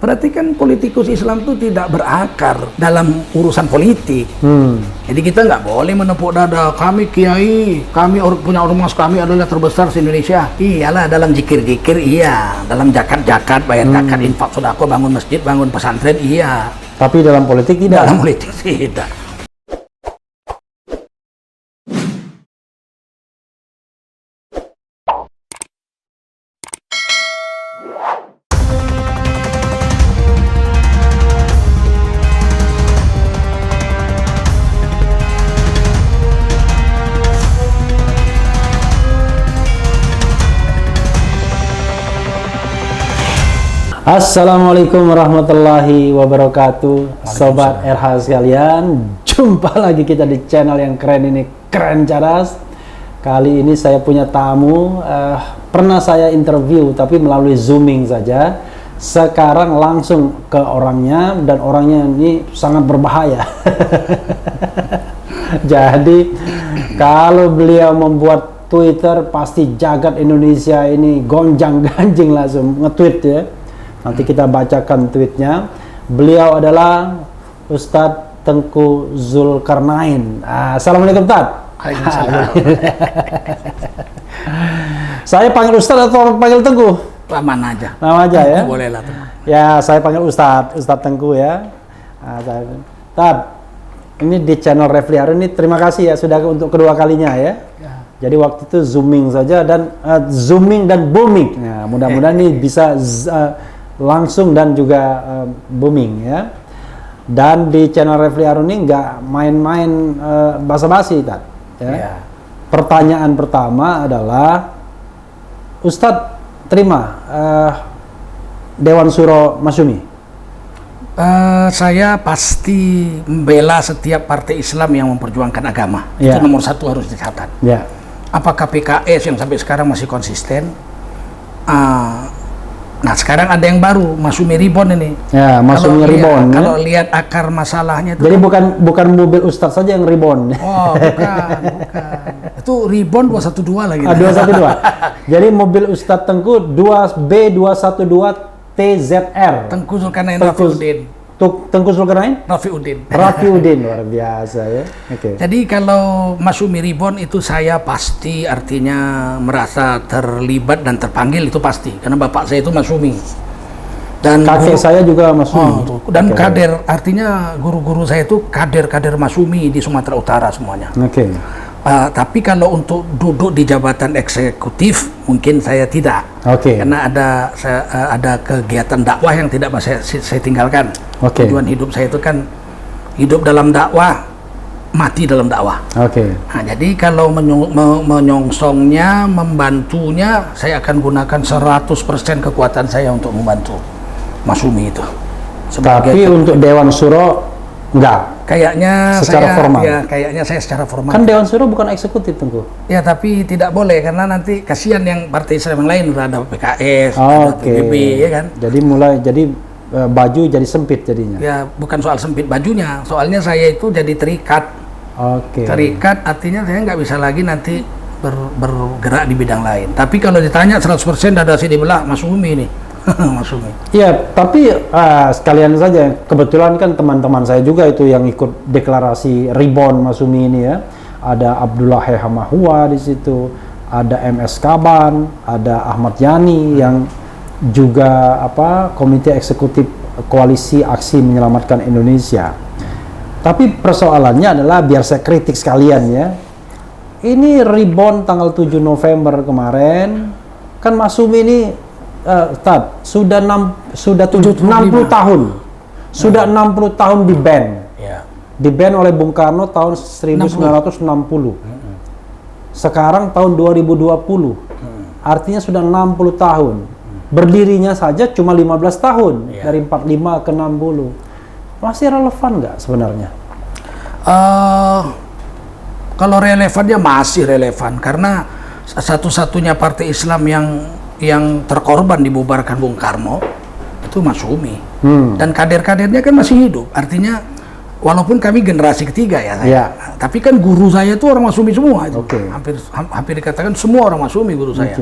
Berarti kan politikus Islam itu tidak berakar dalam urusan politik. Jadi kita nggak boleh menepuk dada, kami kiai, kami punya ormas, kami adalah terbesar di Indonesia. Iyalah, dalam zikir-zikir iya, dalam zakat-zakat, bayar zakat, infak, sedekah, bangun masjid, bangun pesantren iya. Tapi dalam politik tidak. Dalam politik tidak. Assalamualaikum warahmatullahi wabarakatuh, Sobat RH sekalian. Jumpa lagi kita di channel yang keren ini, Keren Cadas. Kali ini saya punya tamu, pernah saya interview tapi melalui zooming saja. Sekarang langsung ke orangnya, dan orangnya ini sangat berbahaya. Jadi kalau beliau membuat Twitter, pasti jagat Indonesia ini gonjang-ganjing langsung nge-tweet ya. Nanti kita bacakan tweetnya. Beliau adalah Ustadz Tengku Zulkarnain. Assalamualaikum, Ustadz. Waalaikumsalam. Saya panggil Ustadz atau panggil Tengku? Aman aja. Nama aja ya? Boleh lah. Ya, saya panggil Ustadz Tengku ya. Ustadz, ini di channel Refli hari ini terima kasih ya sudah untuk kedua kalinya ya. Jadi waktu itu zooming saja dan zooming dan booming. Nah, mudah-mudahan ini bisa langsung dan juga booming ya. Dan di channel Refli Harun ini nggak main-main basa-basi ya. Pertanyaan pertama adalah, Ustadz terima Dewan Syuro Masyumi? Saya pasti membela setiap partai Islam yang memperjuangkan agama. Itu nomor satu harus dicatat. Apakah PKS yang sampai sekarang masih konsisten? Nah, sekarang ada yang baru, Masyumi Ribon ini. Ya, Masyumi Ribon. Kalau lihat akar masalahnya itu. Jadi bukan mobil Ustadz saja yang Ribon. Oh, bukan. Itu Ribon 212 lagi. 212. Jadi mobil Ustadz Tengku 2B212TZR. Tengku Zulkarnain Rafiuddin. Tengku Zulkarnain? Rafiuddin, luar biasa ya. Oke. Jadi kalau Masyumi Ribon itu saya pasti artinya merasa terlibat dan terpanggil, itu pasti. Karena bapak saya itu Masyumi. Dan kakek saya juga Masyumi. Dan kader, artinya guru-guru saya itu kader-kader Masyumi di Sumatera Utara semuanya. Tapi kalau untuk duduk di jabatan eksekutif mungkin saya tidak, karena ada kegiatan dakwah yang tidak saya tinggalkan. Tujuan hidup saya itu kan hidup dalam dakwah, mati dalam dakwah. Nah, jadi kalau menyongsongnya, membantunya, saya akan gunakan 100% kekuatan saya untuk membantu Masyumi itu. Tapi untuk Dewan Syuro enggak? Kayaknya secara formal. Ya, kayaknya saya secara formal. Kan Dewan Syuro bukan eksekutif, Tengku. Ya, tapi tidak boleh karena nanti kasihan yang partai Islam yang lain, udah ada PKS, ada PBB, ya kan. Jadi baju jadi sempit jadinya. Ya, bukan soal sempit bajunya, soalnya saya itu jadi terikat. Terikat artinya saya nggak bisa lagi nanti bergerak di bidang lain. Tapi kalau ditanya 100% dada sini belah, Masyumi ini. Masyumi. Ya, tapi sekalian saja, kebetulan kan teman-teman saya juga itu yang ikut deklarasi Ribon Masyumi ini ya. Ada Abdullah Hamahua di situ, ada MS Kaban, ada Ahmad Yani yang juga Komite Eksekutif Koalisi Aksi Menyelamatkan Indonesia. Tapi persoalannya adalah, biar saya kritik sekalian ya. Ini Ribon tanggal 7 November kemarin, kan Masyumi ini sudah 60 tahun. Sudah 60 tahun di ban. Di ban oleh Bung Karno tahun 1960. Sekarang tahun 2020. Artinya sudah 60 tahun. Berdirinya saja cuma 15 tahun, dari 45 ke 60. Masih relevan nggak sebenarnya? Kalau relevannya masih relevan, karena satu-satunya partai Islam yang terkorban dibubarkan Bung Karno itu Masyumi. Dan kader-kadernya kan masih hidup. Artinya walaupun kami generasi ketiga ya saya, tapi kan guru saya itu orang Masyumi semua. Hampir dikatakan semua orang Masyumi guru saya.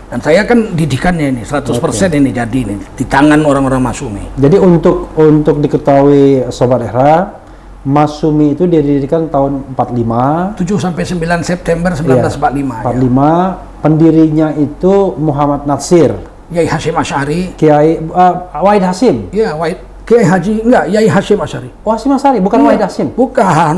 Dan saya kan didikannya ini 100% ini jadi ini di tangan orang-orang Masyumi. Jadi untuk diketahui Sobat Era, Masyumi itu didirikan tahun 45. 7 sampai 9 September 1945. 45. Pendirinya itu Muhammad Natsir, Yai Hashim Asy'ari, Kiai Wahid Hasyim. Iya, Kiai Haji enggak, Yai Hashim Asy'ari. Oh, Hasyim Asy'ari, bukan Wahid Hasyim. Bukan. Hah?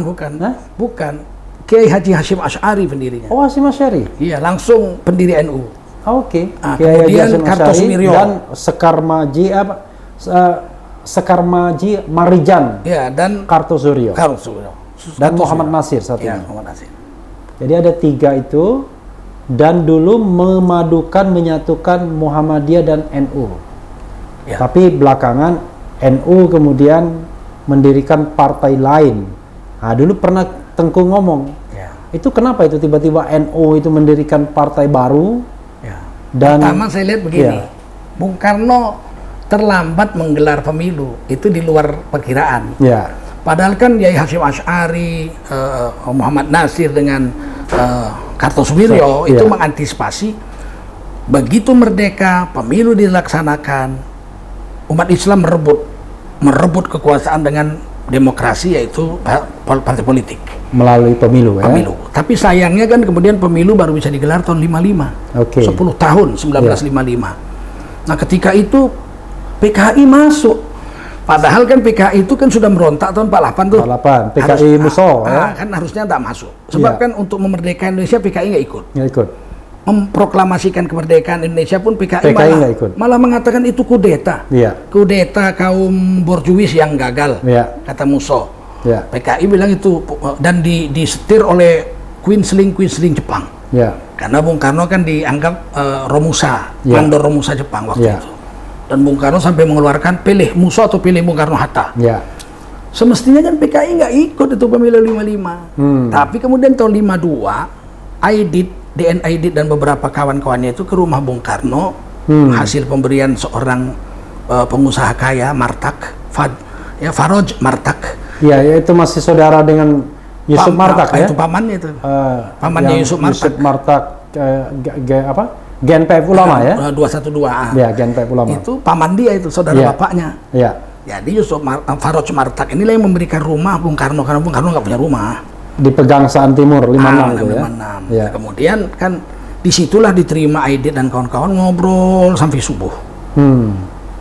Bukan. Kiai Haji Hashim Asy'ari pendirinya. Oh, Hasyim Asy'ari. Iya, langsung pendiri NU. Oke. Kemudian Kartosuwiryo dan Sekarmaji Marijan. Ya, dan Kartosuwiryo. Dan Muhammad Nasir satunya. Ya, Muhammad Nasir. Jadi ada 3 itu, dan dulu menyatukan Muhammadiyah dan NU. Ya. Tapi belakangan NU kemudian mendirikan partai lain. Nah, dulu pernah Tengku ngomong, itu kenapa itu tiba-tiba NU itu mendirikan partai baru? Dan pertama saya lihat begini, Bung Karno terlambat menggelar pemilu, itu di luar perkiraan. Padahal kan Yai Hashim Asy'ari, Muhammad Nasir dengan Kartosuwiryo itu mengantisipasi begitu merdeka, pemilu dilaksanakan, umat Islam merebut kekuasaan dengan demokrasi, yaitu partai politik melalui pemilu. Tapi sayangnya kan kemudian pemilu baru bisa digelar tahun 55. 10 tahun 1955. Nah, ketika itu PKI masuk. Padahal kan PKI itu kan sudah merontak tahun 48 tuh. 48. PKI Muso kan harusnya tidak masuk. Sebab kan untuk memerdekakan Indonesia PKI nggak ikut. Memproklamasikan kemerdekaan Indonesia pun PKI malah mengatakan itu kudeta. Kudeta kaum borjuis yang gagal, kata Muso. PKI bilang itu, dan disetir oleh Quisling Jepang. Karena Bung Karno kan dianggap Romusa, mandor Romusa Jepang waktu itu. Dan Bung Karno sampai mengeluarkan pilih Muso atau pilih Bung Karno Hatta. Semestinya kan PKI nggak ikut itu pemilu 55. Tapi kemudian tahun 52 DN Aidit dan beberapa kawan-kawannya itu ke rumah Bung Karno, hasil pemberian seorang pengusaha kaya Martak, Faroj Martak. Itu masih saudara dengan Yusuf Martak ya? Itu pamannya itu. Pamannya Yusuf Martak. Yusuf Martak GNPF Ulama ya? 212. Ya, GNPF Ulama. Itu paman dia itu, saudara bapaknya. Jadi Yusuf Faroj Martak inilah yang memberikan rumah Bung Karno, karena Bung Karno nggak punya rumah. Di Pegangsaan Timur 56 itu ya. Kemudian kan disitulah diterima Aidit dan kawan-kawan ngobrol sampai subuh.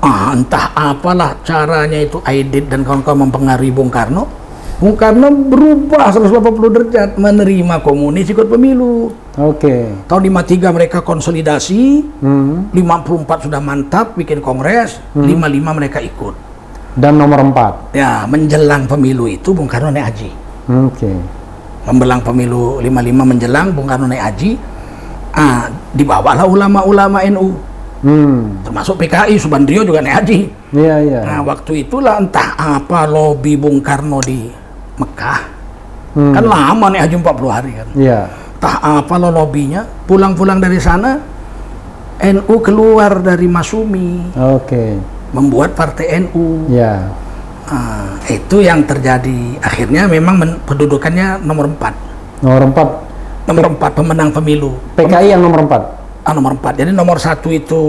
Entah apalah caranya itu Aidit dan kawan-kawan mempengaruhi Bung Karno. Bung Karno berubah 180 derajat, menerima komunis, ikut pemilu. Tahun 53 mereka konsolidasi, 54 sudah mantap bikin kongres, 55 mereka ikut. Dan nomor 4. Ya, menjelang pemilu itu Bung Karno naik haji. Menjelang pemilu 55 menjelang Bung Karno naik haji, dibawalah ulama-ulama NU. Termasuk PKI, Subandrio juga naik haji. Nah, waktu itulah entah apa lobi Bung Karno di Mekah. Kan lama naik haji 40 hari kan. Entah apa lobinya, pulang-pulang dari sana NU keluar dari Masyumi. Membuat partai NU. Itu yang terjadi. Akhirnya memang pendudukannya nomor 4. Nomor 4 pemenang pemilu. PKI yang nomor 4. Nomor 4. Jadi nomor 1 itu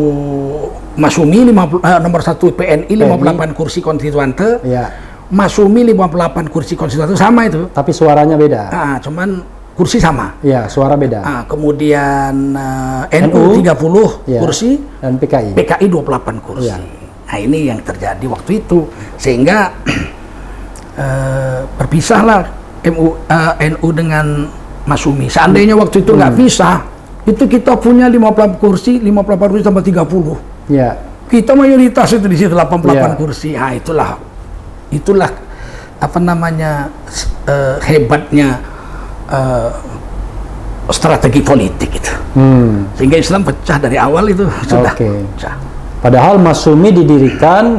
Masyumi, nomor 1 PNI 58 kursi konstituante. Masyumi 58 kursi konstituante, sama itu. Tapi suaranya beda. Cuman kursi sama. Suara beda. Kemudian NU 30 kursi dan PKI 28 kursi. Nah, ini yang terjadi waktu itu, sehingga berpisahlah NU dengan Masyumi. Seandainya waktu itu nggak pisah, itu kita punya 58 kursi tambah 30. Kita mayoritas itu di situ 88 kursi. Nah, itulah apa namanya hebatnya strategi politik itu. Sehingga Islam pecah dari awal itu sudah pecah. Padahal Masyumi didirikan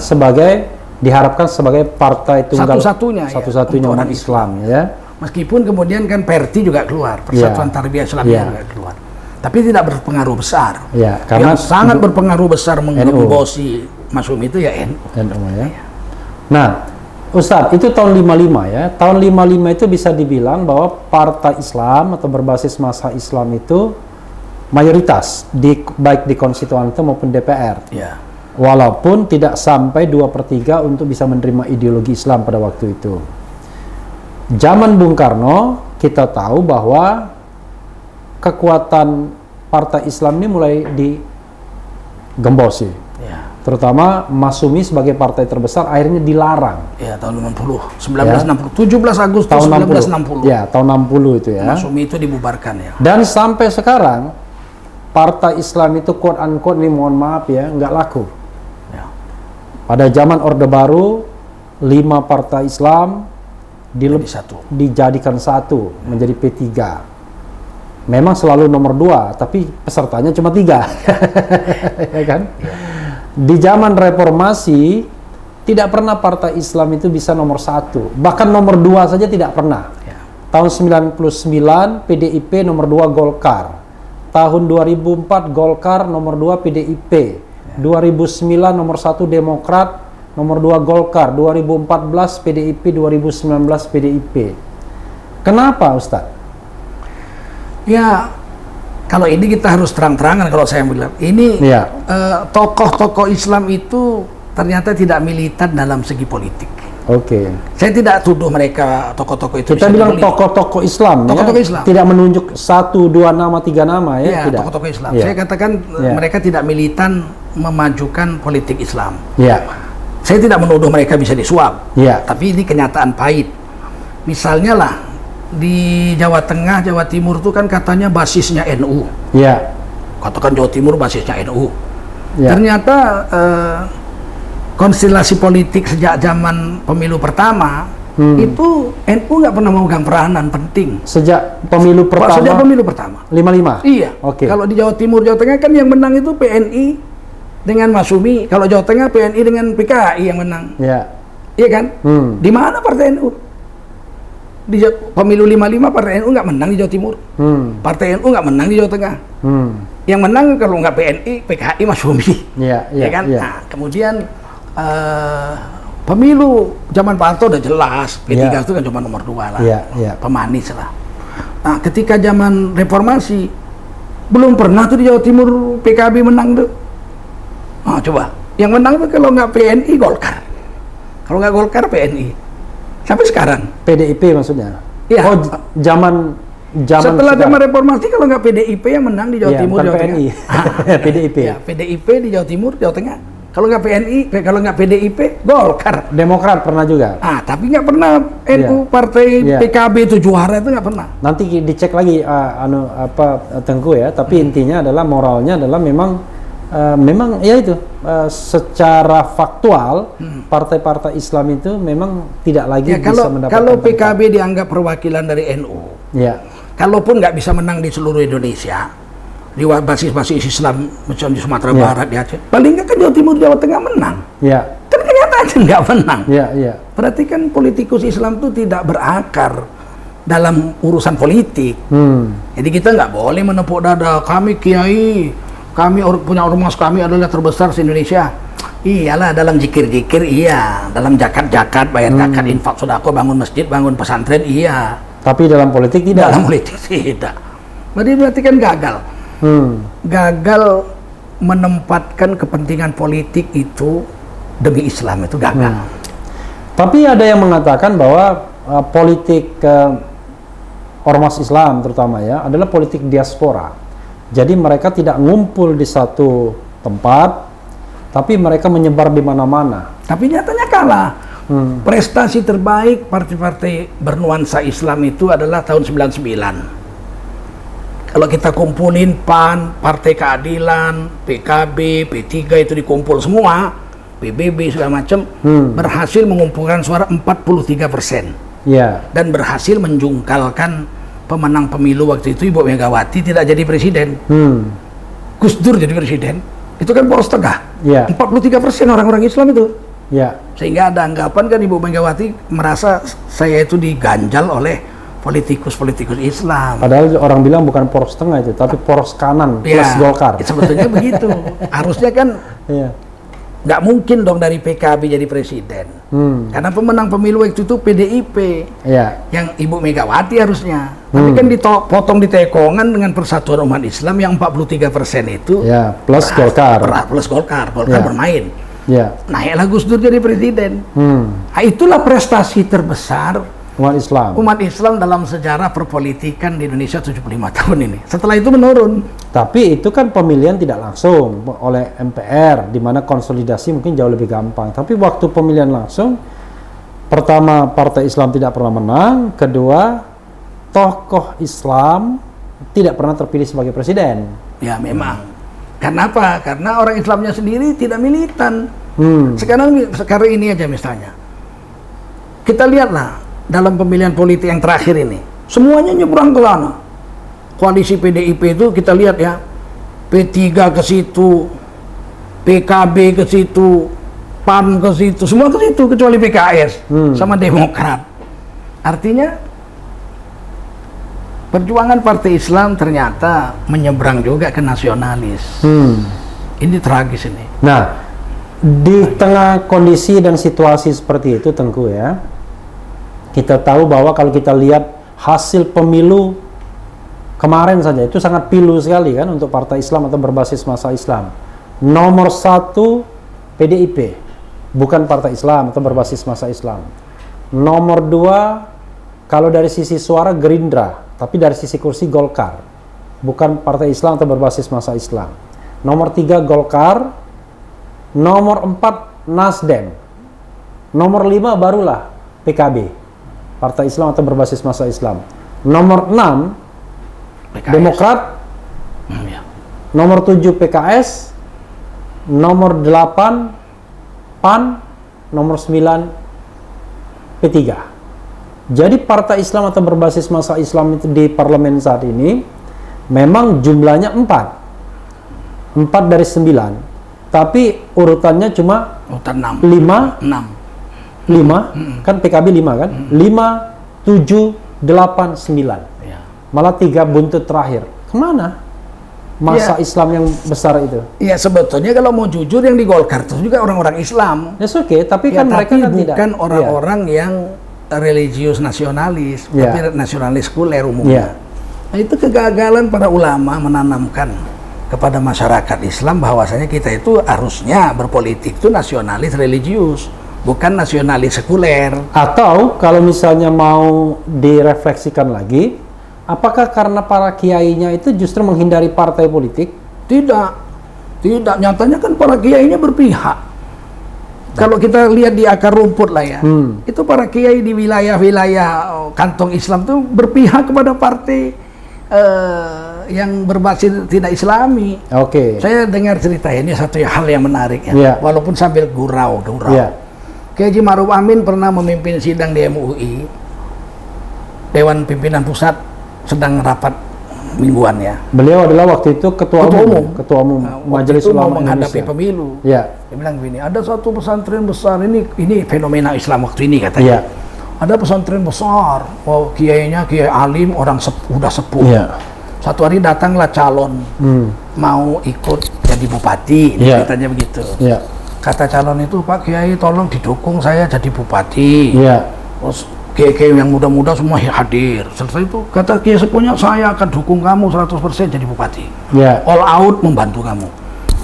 diharapkan sebagai partai tunggal satu-satunya umat Islam ya. Meskipun kemudian kan PRT juga keluar, Persatuan Tarbiyah Islamiyah juga keluar. Tapi tidak berpengaruh besar. Karena yang sangat berpengaruh besar menggembosi Masyumi itu ya NU. Nah, Ustadz, itu tahun 55 ya. Tahun 55 itu bisa dibilang bahwa partai Islam atau berbasis massa Islam itu mayoritas baik di konstituante maupun DPR. Ya. Walaupun tidak sampai 2/3 untuk bisa menerima ideologi Islam pada waktu itu. Zaman Bung Karno kita tahu bahwa kekuatan Partai Islam ini mulai digembosi. Ya. Terutama Masyumi sebagai partai terbesar akhirnya dilarang. Ya, tahun 60, 1960, 17 Agustus Tahun 1960. Ya, tahun 60 itu ya. Masyumi itu dibubarkan ya. Dan sampai sekarang Partai Islam itu quote unquote, ini mohon maaf ya, nggak laku. Ya. Pada zaman Orde Baru 5 partai Islam dijadikan satu menjadi P3. Memang selalu nomor 2, tapi pesertanya cuma 3. Ya kan? Ya. Di zaman reformasi tidak pernah partai Islam itu bisa nomor 1, bahkan nomor 2 saja tidak pernah. Ya. Tahun 99 PDIP nomor 2 Golkar, tahun 2004 Golkar nomor 2 PDIP, 2009 nomor 1 Demokrat, nomor 2 Golkar, 2014 PDIP, 2019 PDIP. Kenapa Ustadz? Ya, kalau ini kita harus terang-terangan kalau saya bilang. Ini Ya. Tokoh-tokoh Islam itu ternyata tidak militan dalam segi politik. Oke. Saya tidak tuduh mereka tokoh-tokoh itu. Kita bilang tokoh-tokoh Islam, tokoh-tokoh ya? Islam. Tidak menunjuk 1, 2 nama, 3 nama ya, Ya, tidak. tokoh-tokoh Islam. Ya. Saya katakan mereka tidak militan memajukan politik Islam. Ya. Saya tidak menuduh mereka bisa disuap. Ya. Tapi ini kenyataan pahit. Misalnya lah di Jawa Tengah, Jawa Timur itu kan katanya basisnya NU. Ya. Katakan Jawa Timur basisnya NU. Ya. Ternyata konstelasi politik sejak zaman pemilu pertama itu NU nggak pernah memegang peranan penting. Sejak pemilu pertama. Sejak pemilu pertama. 55. Iya. Oke. Kalau di Jawa Timur, Jawa Tengah kan yang menang itu PNI dengan Masyumi. Kalau Jawa Tengah PNI dengan PKI yang menang. Ya. Iya kan? Di mana partai NU? Di pemilu 55 partai NU nggak menang di Jawa Timur. Partai NU nggak menang di Jawa Tengah. Yang menang kalau nggak PNI, PKI, Masyumi. Iya, iya, Ya kan? iya. Nah, kemudian pemilu zaman Pak Harto udah jelas, P3 Ya. itu kan cuma nomor 2 lah. Ya, ya. Pemanis lah. Nah, ketika zaman reformasi belum pernah tuh di Jawa Timur PKB menang tuh. Nah, coba. Yang menang tuh kalau nggak PNI, Golkar. Kalau nggak Golkar, PNI. Sampai sekarang. PDIP maksudnya? Iya. Oh, zaman setelah sekarang. zaman reformasi kalau nggak PDIP yang menang di Jawa Iya, Timur, bukan Jawa PNI. Tengah. PDIP. Ya, PDIP di Jawa Timur, Jawa Tengah. Kalau nggak PNI, kalau nggak PDIP, Golkar. Demokrat pernah juga. Ah, tapi nggak pernah NU Iya. partai Iya. PKB itu juara itu nggak pernah. Nanti dicek lagi Tengku ya, tapi intinya adalah moralnya adalah memang ya itu secara faktual partai-partai Islam itu memang tidak lagi Ya, bisa mendapatkan kalau tempat. PKB dianggap perwakilan dari NU, Ya. kalaupun nggak bisa menang di seluruh Indonesia, di basis-basis Islam macam di Sumatera Ya. Barat, di Aceh, paling nggak kan Jawa Timur, Jawa Tengah menang. Ya. Kan kenyataannya nggak menang. Ya, ya. Berarti kan politikus Islam itu tidak berakar dalam urusan politik. Jadi kita nggak boleh menepuk dada, kami kiai, kami punya ormas, kami adalah terbesar se Indonesia. Iyalah, dalam zikir-zikir iya, dalam zakat-zakat, bayar zakat, infak, sedekah, bangun masjid, bangun pesantren iya. Tapi dalam politik tidak. Dalam politik tidak. Berarti kan gagal. Gagal menempatkan kepentingan politik itu demi Islam, itu gagal. Tapi ada yang mengatakan bahwa politik ormas Islam terutama ya adalah politik diaspora. Jadi mereka tidak ngumpul di satu tempat, tapi mereka menyebar di mana-mana. Tapi nyatanya kalah. Prestasi terbaik partai-partai bernuansa Islam itu adalah tahun 99. Kalau kita kumpulin PAN, Partai Keadilan, PKB, P3 itu dikumpul semua, PBB segala macam, berhasil mengumpulkan suara 43%. Ya. Dan berhasil menjungkalkan pemenang pemilu waktu itu Ibu Megawati tidak jadi presiden. Gus Dur jadi presiden. Itu kan poros tengah. Ya. 43% orang-orang Islam itu. Ya. Sehingga ada anggapan kan Ibu Megawati merasa saya itu diganjal oleh politikus-politikus Islam. Padahal orang bilang bukan poros tengah itu, tapi poros kanan plus Ya, Golkar. sebetulnya begitu. Harusnya kan Iya. nggak mungkin dong dari PKB jadi presiden. Karena pemenang pemilu waktu itu PDIP, yang Ibu Megawati harusnya. Tapi kan dipotong di tekongan dengan Persatuan Umat Islam yang 43% itu. Plus Golkar. Plus Golkar bermain. Naiklah Gus Dur jadi presiden. Nah, itulah prestasi terbesar umat Islam dalam sejarah perpolitikan di Indonesia 75 tahun ini. Setelah itu menurun. Tapi itu kan pemilihan tidak langsung oleh MPR, di mana konsolidasi mungkin jauh lebih gampang. Tapi waktu pemilihan langsung, pertama Partai Islam tidak pernah menang, kedua tokoh Islam tidak pernah terpilih sebagai presiden. Ya memang. Kenapa? Karena orang Islamnya sendiri tidak militan. Sekarang ini aja misalnya, kita lihatlah dalam pemilihan politik yang terakhir ini, semuanya nyebrang ke sana. Koalisi PDIP itu kita lihat ya, P3 ke situ, PKB ke situ, PAN ke situ, semua ke situ kecuali PKS sama Demokrat. Artinya perjuangan Partai Islam ternyata menyeberang juga ke nasionalis. Ini tragis ini. Nah, di tengah kondisi dan situasi seperti itu, Tengku ya, kita tahu bahwa kalau kita lihat hasil pemilu kemarin saja itu sangat pilu sekali kan untuk Partai Islam atau berbasis massa Islam. Nomor 1 PDIP, bukan Partai Islam atau berbasis massa Islam. Nomor 2 kalau dari sisi suara Gerindra, tapi dari sisi kursi Golkar, bukan Partai Islam atau berbasis massa Islam. Nomor 3 Golkar, nomor 4 Nasdem, nomor 5 barulah PKB, Partai Islam atau berbasis massa Islam. Nomor 6 PKS. Demokrat, nomor 7 PKS, nomor 8 PAN, nomor 9 P3. Jadi Partai Islam atau berbasis massa Islam itu di parlemen saat ini memang jumlahnya 4 dari 9, tapi urutannya cuma 5, kan PKB 5 kan? 5, 7, 8, 9. Malah 3 buntut terakhir. Kemana masa Islam yang besar itu? Iya, sebetulnya kalau mau jujur yang di Golkar itu juga orang-orang Islam. Oke, tapi kan mereka kan bukan orang-orang yang religius nasionalis, tapi nasionalis sekuler umumnya. Nah, itu kegagalan para ulama menanamkan kepada masyarakat Islam bahwasanya kita itu harusnya berpolitik itu nasionalis religius, bukan nasionalis sekuler. Atau kalau misalnya mau direfleksikan lagi, apakah karena para kiainya itu justru menghindari partai politik? Tidak, nyatanya kan para kiainya berpihak. Kalau kita lihat di akar rumput lah ya, itu para kiai di wilayah-wilayah kantong Islam tuh berpihak kepada partai yang berbasis tidak Islami. Saya dengar cerita ini satu hal yang menarik ya, walaupun sambil gurau. Kiai Haji Ma'ruf Amin pernah memimpin sidang di MUI, Dewan Pimpinan Pusat sedang rapat mingguan ya. Beliau adalah waktu itu ketua umum Majelis Ulama menghadapi Indonesia. Pemilu. Dia bilang begini, ada satu pesantren besar ini fenomena Islam waktu ini katanya. Ada pesantren besar, kiainya kiai alim, orang udah sepuh. Satu hari datanglah calon mau ikut jadi bupati, katanya begitu. Kata calon itu, Pak Kiai tolong didukung saya jadi bupati. Terus kiai-kiai yang muda-muda semua hadir. Selesai itu kata kiai sepuhnya, saya akan dukung kamu 100% jadi bupati. All out membantu kamu.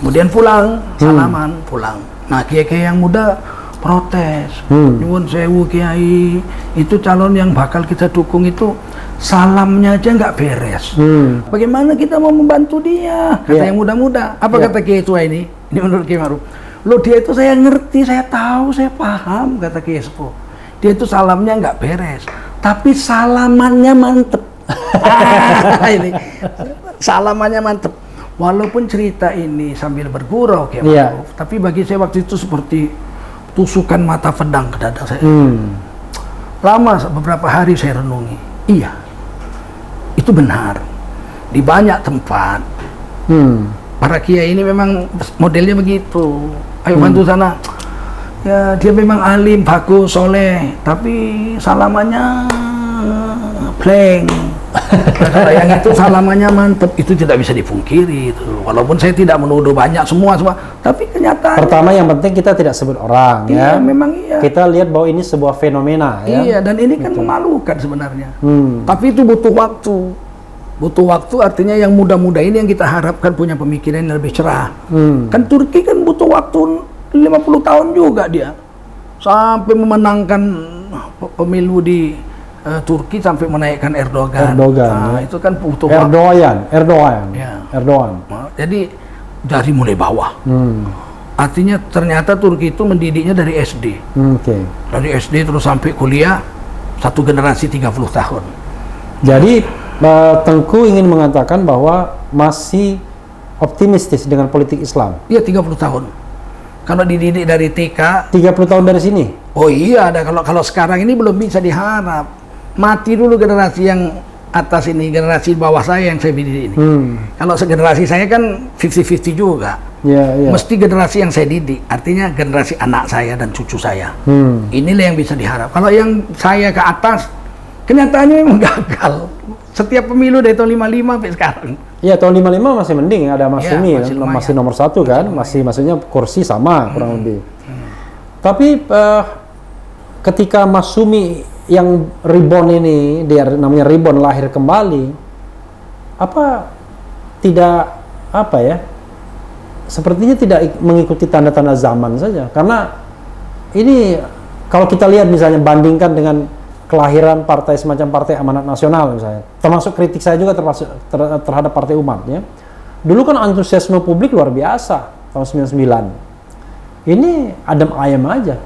Kemudian pulang, salaman, pulang. Nah, kiai-kiai yang muda protes. Nyuwun sewu kiai, itu calon yang bakal kita dukung itu salamnya aja nggak beres. Bagaimana kita mau membantu dia? Kata yang muda-muda. Apa kata kiai tua ini? Ini menurut Kiai Ma'ruf. Loh, dia itu saya ngerti, saya tahu, saya paham, kata Kiai Sepuh. Dia itu salamnya nggak beres, tapi salamannya mantep. Ini salamannya mantep. Walaupun cerita ini sambil bergurau, Kiai Ma'ruf, tapi bagi saya waktu itu seperti tusukan mata pedang ke dada saya. Lama, beberapa hari saya renungi. Iya, itu benar. Di banyak tempat, para kiai ini memang modelnya begitu. Ayo bantu sana. Ya, dia memang alim, bagus, soleh, tapi salamannya blank. Kalau yang itu salamannya mantep, itu tidak bisa dipungkiri itu. Walaupun saya tidak menuduh banyak semua, tapi kenyataan. Pertama yang penting kita tidak sebut orang iya, ya. Memang iya. Kita lihat bahwa ini sebuah fenomena ya. Iya, dan ini kan memalukan sebenarnya. Tapi itu butuh waktu. Butuh waktu artinya yang muda-muda ini yang kita harapkan punya pemikiran yang lebih cerah. Kan Turki kan butuh waktu 50 tahun juga dia. Sampai memenangkan pemilu di Turki sampai menaikkan Erdogan. Nah, ya. itu kan butuh Erdogan. Ya. Erdogan. Nah, jadi dari mulai bawah. Artinya ternyata Turki itu mendidiknya dari SD. Dari SD terus sampai kuliah, satu generasi 30 tahun. Jadi Tengku ingin mengatakan bahwa masih optimistis dengan politik Islam. Iya, 30 tahun. Kalau dididik dari TK 30 tahun dari sini. Oh iya, ada kalau sekarang ini belum bisa diharap. Mati dulu generasi yang atas ini, generasi bawah saya yang saya didik ini. Kalau segenerasi saya kan 50-50 juga. Mesti generasi yang saya didik, artinya generasi anak saya dan cucu saya. Inilah yang bisa diharap. Kalau yang saya ke atas, kenyataannya memang gagal. Setiap pemilu dari tahun 55 sampai sekarang. Iya, tahun 55 masih mending, ada Masyumi ya, masih nomor 1 kan, masih maksudnya kursi sama kurang lebih. Tapi ketika Masyumi yang reborn ini, dia namanya reborn, lahir kembali, sepertinya tidak mengikuti tanda-tanda zaman saja, karena ini kalau kita lihat misalnya bandingkan dengan kelahiran partai semacam Partai Amanat Nasional misalnya, termasuk kritik saya juga terhadap Partai Umat ya. Dulu kan antusiasme publik luar biasa tahun 99. Ini adem ayem aja.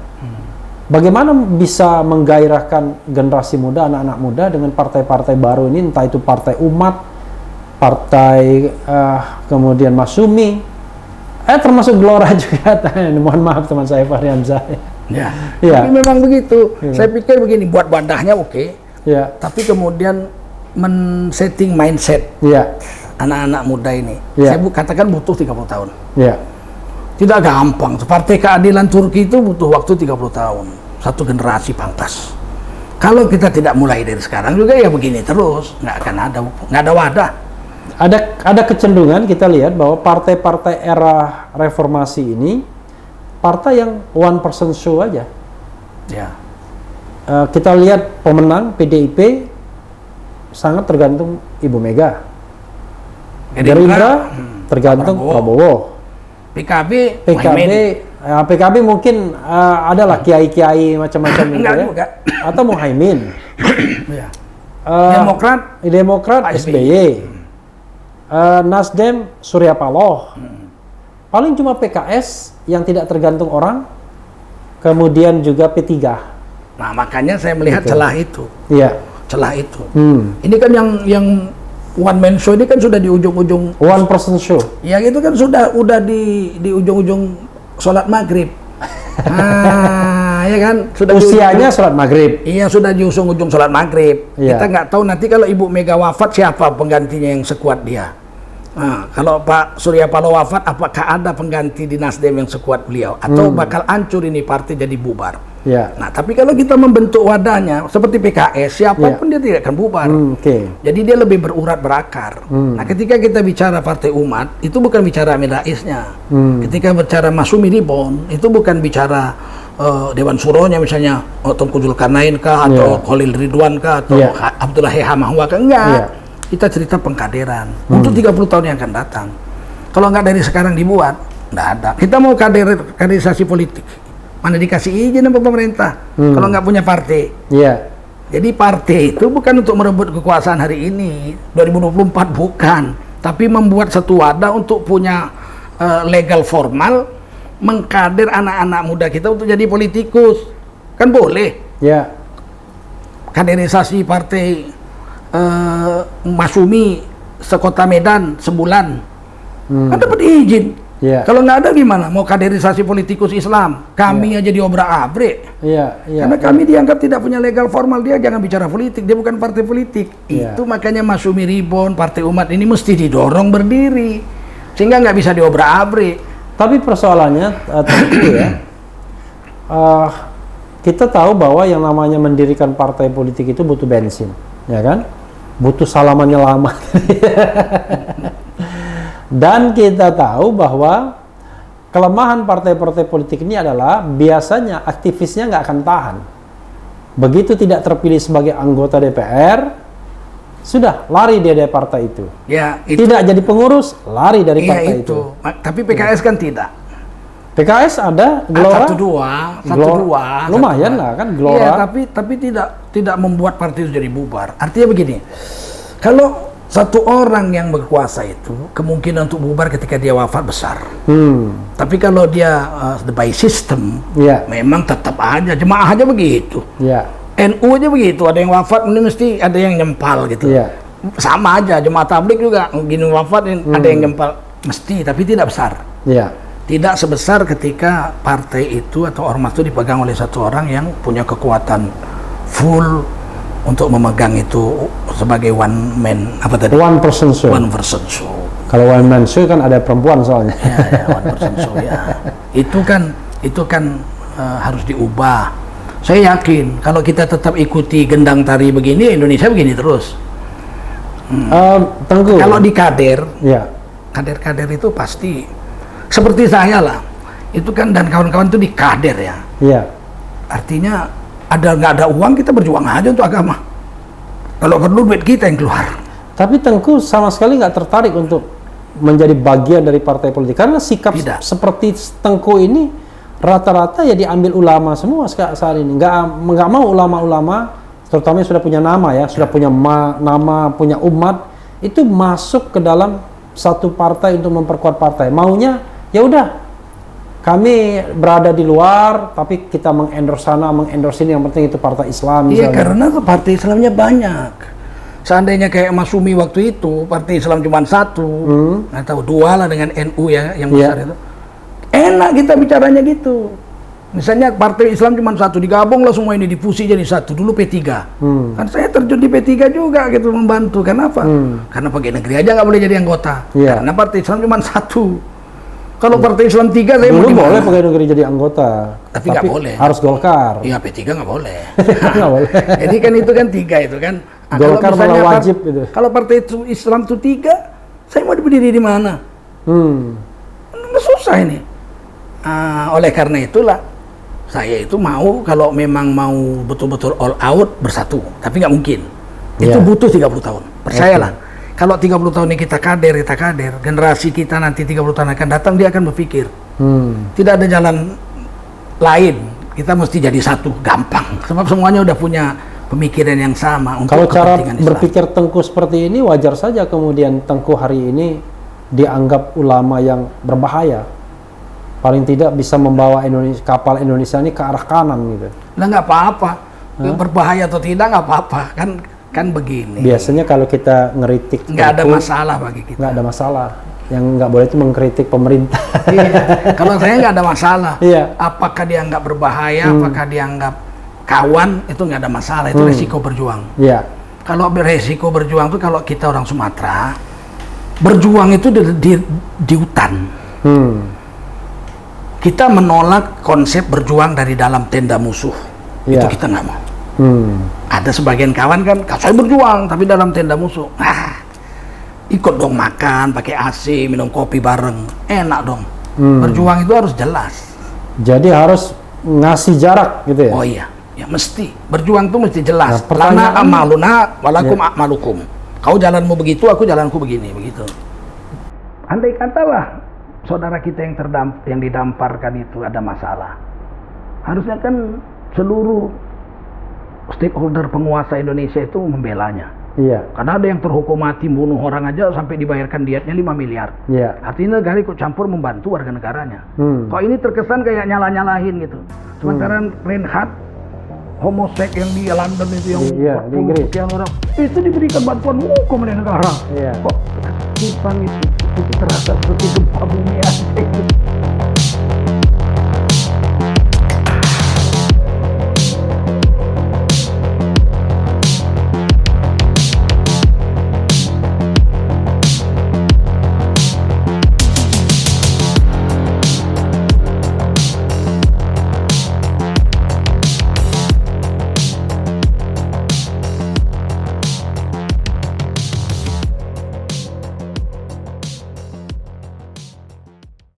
Bagaimana bisa menggairahkan generasi muda, anak-anak muda dengan partai-partai baru ini, entah itu Partai Umat, Partai kemudian Masyumi, termasuk Gelora juga. Mohon maaf teman saya Fahri Hamzah. Ya. Tapi memang begitu. Saya pikir begini, buat wadahnya oke. Tapi kemudian men-setting mindset anak-anak muda ini. Saya katakan butuh 30 tahun. Tidak gampang. Partai Keadilan Turki itu butuh waktu 30 tahun. Satu generasi pangkas. Kalau kita tidak mulai dari sekarang juga ya begini terus, nggak ada wadah. Ada kecenderungan kita lihat bahwa partai-partai era reformasi ini partai yang one person show aja. Kita lihat pemenang PDIP sangat tergantung Ibu Mega. Gerindra tergantung Prabowo. PKB mungkin adalah kiai-kiai macam-macam gitu ya. Atau Muhaimin. Demokrat SBY. Nasdem Surya Paloh. Paling cuma PKS yang tidak tergantung orang, kemudian juga P3. Nah, makanya saya melihat celah itu. Celah itu. Ini kan yang one man show ini kan sudah di ujung-ujung one person show. Ya itu kan udah di ujung-ujung sholat maghrib. Ya kan sudah usianya sholat maghrib. Iya, sudah di ujung sholat maghrib. Kita nggak tahu nanti kalau Ibu Mega wafat siapa penggantinya yang sekuat dia. Nah, kalau Pak Surya Paloh wafat, apakah ada pengganti di Nasdem yang sekuat beliau? Atau bakal hancur ini partai jadi bubar? Nah, tapi kalau kita membentuk wadahnya seperti PKS, siapapun dia tidak akan bubar. Jadi dia lebih berurat berakar. Nah, ketika kita bicara Partai Umat, itu bukan bicara Amin Raisnya. Ketika bicara Masyumi Ribon, itu bukan bicara Dewan Suronya misalnya, Tengku Zulkarnain kah, atau Khalil Ridwan kah, atau Abdullah Hamahwa kah? Enggak. Kita cerita pengkaderan untuk 30 tahun yang akan datang. Kalau nggak dari sekarang dibuat, nggak ada. Kita mau kaderisasi politik, mana dikasih izin sama pemerintah kalau nggak punya partai. Jadi partai itu bukan untuk merebut kekuasaan hari ini 2024, bukan, tapi membuat satu wadah untuk punya legal formal, mengkader anak-anak muda kita untuk jadi politikus, kan boleh. Kaderisasi partai Masyumi sekota Medan sebulan kan dapat izin. Kalau nggak ada gimana mau kaderisasi politikus Islam, kami aja diobrak-abrik. Karena kami dianggap tidak punya legal formal, dia jangan bicara politik, dia bukan partai politik. Itu makanya Masyumi Ribon, Partai Umat ini mesti didorong berdiri sehingga nggak bisa diobrak-abrik. Tapi persoalannya tentu ya, kita tahu bahwa yang namanya mendirikan partai politik itu butuh bensin, ya kan? butuh salamannya lama. Dan kita tahu bahwa kelemahan partai-partai politik ini adalah biasanya aktivisnya nggak akan tahan. Begitu tidak terpilih sebagai anggota DPR, sudah lari dia dari partai itu. Ya, itu. Tidak jadi pengurus, lari dari partai itu. Tapi PKS kan tidak. PKS ada Gelora, satu dua, lumayan lah kan Gelora. Iya, tapi tidak membuat partai itu jadi bubar. Artinya begini, kalau satu orang yang berkuasa itu kemungkinan untuk bubar ketika dia wafat besar. Tapi kalau dia by system, memang tetap aja jemaah aja begitu. NU aja begitu, ada yang wafat ini mesti ada yang nyempal gitu. Sama aja jemaah tabligh juga gini wafat ada yang nyempal mesti, tapi tidak besar. Tidak sebesar ketika partai itu atau ormas itu dipegang oleh satu orang yang punya kekuatan full untuk memegang itu sebagai one person show. Kalau one man show kan ada perempuan soalnya. Ya, one person show ya. Itu kan harus diubah. Saya yakin kalau kita tetap ikuti gendang tari begini, Indonesia begini terus. Tengku. Kalau di kader itu pasti seperti saya lah, itu kan dan kawan-kawan itu di kader ya. Artinya nggak ada uang kita berjuang aja untuk agama. Kalau perlu duit kita yang keluar. Tapi Tengku sama sekali nggak tertarik untuk menjadi bagian dari partai politik karena sikap seperti Tengku ini rata-rata ya diambil ulama semua saat ini. Nggak mau ulama-ulama, terutama yang sudah punya nama ya, sudah punya nama, punya umat itu masuk ke dalam satu partai untuk memperkuat partai. Maunya ya udah, kami berada di luar, tapi kita mengendorse sana, mengendorse ini, yang penting itu partai Islam. Iya, karena partai Islamnya banyak. Seandainya kayak Mas Sumi waktu itu, partai Islam cuma satu, atau dua lah dengan NU ya, yang besar itu. Enak kita bicaranya gitu. Misalnya partai Islam cuma satu, digabung lah semua ini, difusi jadi satu. Dulu P3. Kan saya terjun di P3 juga gitu, membantu. Kenapa? Karena pegawai negeri aja nggak boleh jadi anggota. Karena partai Islam cuma satu. Kalau partai Islam 3 saya dulu boleh pegawai negeri jadi anggota, tapi nggak boleh. Harus Golkar. Iya, P3 nggak boleh. Nggak boleh. Jadi kan itu kan 3 itu kan. Golkar malah wajib itu. Kalau partai Islam itu 3, saya mau berdiri di mana? Susah ini. Oleh karena itulah saya itu mau kalau memang mau betul-betul all out bersatu, tapi nggak mungkin. Itu butuh 30 tahun. Percayalah. Kalau 30 tahun ini kita kader, generasi kita nanti 30 tahun akan datang, dia akan berpikir. Tidak ada jalan lain. Kita mesti jadi satu, gampang. Sebab semuanya udah punya pemikiran yang sama. Kalau cara berpikir Tengku seperti ini, wajar saja kemudian Tengku hari ini dianggap ulama yang berbahaya. Paling tidak bisa membawa kapal Indonesia ini ke arah kanan gitu. Nah, nggak apa-apa. Berbahaya atau tidak nggak apa-apa. Kan begini. Biasanya kalau kita ngeritik nggak ada masalah bagi kita. Nggak ada masalah. Yang nggak boleh itu mengkritik pemerintah. Kalau saya nggak ada masalah. Apakah dianggap berbahaya, apakah dianggap kawan, itu nggak ada masalah. Itu resiko berjuang. Kalau resiko berjuang itu kalau kita orang Sumatera, berjuang itu di hutan. Kita menolak konsep berjuang dari dalam tenda musuh. Itu kita nggak mau. Ada sebagian kawan kan, saya berjuang tapi dalam tenda musuh. Ikut dong makan, pakai AC, minum kopi bareng, enak dong. Berjuang itu harus jelas. Jadi harus ngasih jarak gitu ya? Oh iya, ya mesti. Berjuang itu mesti jelas. Lana amaluna, walakum amalukum. Kau jalanmu begitu, aku jalanku begini, begitu. Andai katalah saudara kita yang didamparkan itu ada masalah, harusnya kan seluruh stakeholder penguasa Indonesia itu membelanya. Karena ada yang terhukum mati, bunuh orang aja sampai dibayarkan dietnya 5 miliar. Artinya negara ikut campur membantu warga negaranya. Kok ini terkesan kayak nyalah-nyalahin gitu. Sementara Reinhardt, homoseks yang di London itu yang 40 sekian orang, itu diberikan bantuan hukum oleh negara. Kok kehidupan itu terasa seperti gempa bumi asing.